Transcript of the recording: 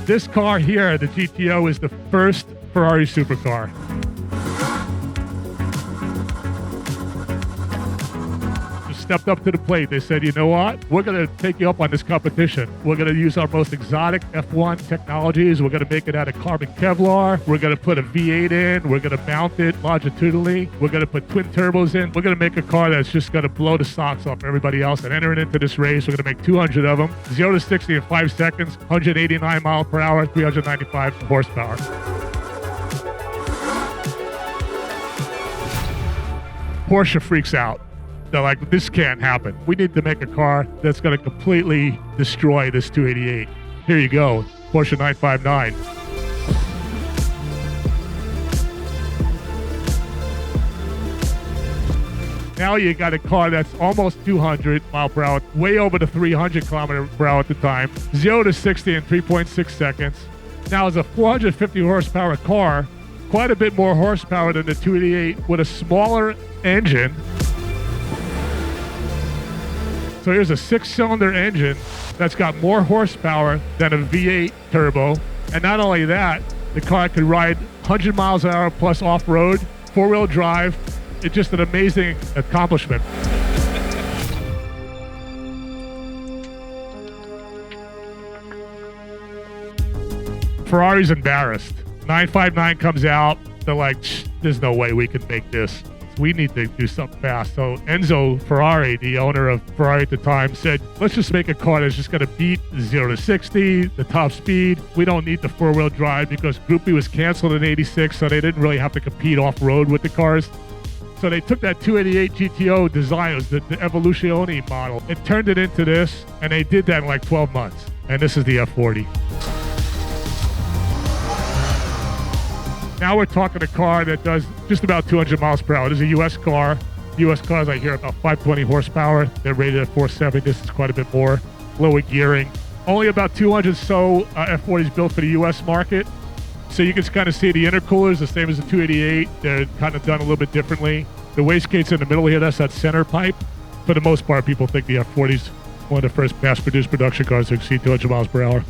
This car here, the GTO, is the first Ferrari supercar. Stepped up to the plate. They said, you know what? We're going to take you up on this competition. We're going to use our most exotic F1 technologies. We're going to make it out of carbon Kevlar. We're going to put a V8 in. We're going to mount it longitudinally. We're going to put twin turbos in. We're going to make a car that's just going to blow the socks off everybody else and enter it into this race. We're going to make 200 of them. 0 to 60 in 5 seconds, 189 miles per hour, 395 horsepower. Porsche freaks out. They're like, this can't happen. We need to make a car that's going to completely destroy this 288. Here you go, Porsche 959. Now you got a car that's almost 200 mile per hour, way over the 300 kilometer per hour at the time, 0 to 60 in 3.6 seconds. Now it's a 450 horsepower car, quite a bit more horsepower than the 288 with a smaller engine. So here's a 6-cylinder engine that's got more horsepower than a V8 turbo. And not only that, the car could ride 100 miles an hour plus off-road, 4-wheel drive. It's just an amazing accomplishment. Ferrari's embarrassed. 959 comes out. They're like, there's no way we can make this. We need to do something fast. So Enzo Ferrari, the owner of Ferrari at the time, said, let's just make a car that's just going to beat 0 to 60, the top speed. We don't need the 4-wheel drive because Group B was canceled in 86, so they didn't really have to compete off-road with the cars. So they took that 288 GTO design, it was the Evoluzione model, and turned it into this, and they did that in like 12 months. And this is the F40. Now we're talking a car that does just about 200 miles per hour. This is a U.S. car. U.S. cars, I hear, about 520 horsepower. They're rated at 470. This is quite a bit more. Lower gearing. Only about 200 F40s built for the U.S. market. So you can kind of see the intercoolers, the same as the 288. They're kind of done a little bit differently. The wastegate's in the middle here. That's that center pipe. For the most part, people think the F40's one of the first mass-produced production cars to exceed 200 miles per hour.